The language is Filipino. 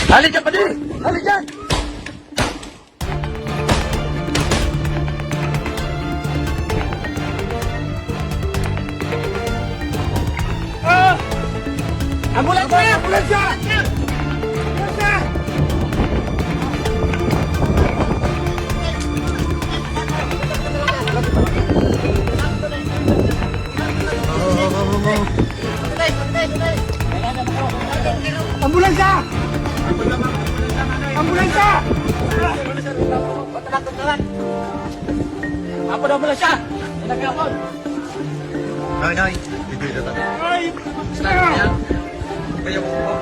Halika pa din! Halika! Ambulansya! Ambulansya! Ambulansya! Ambulansya! Ambulansya! Apa dah ambulansya? Nak apa? Nay, bibili na tayo. Ay! Kaya mo po.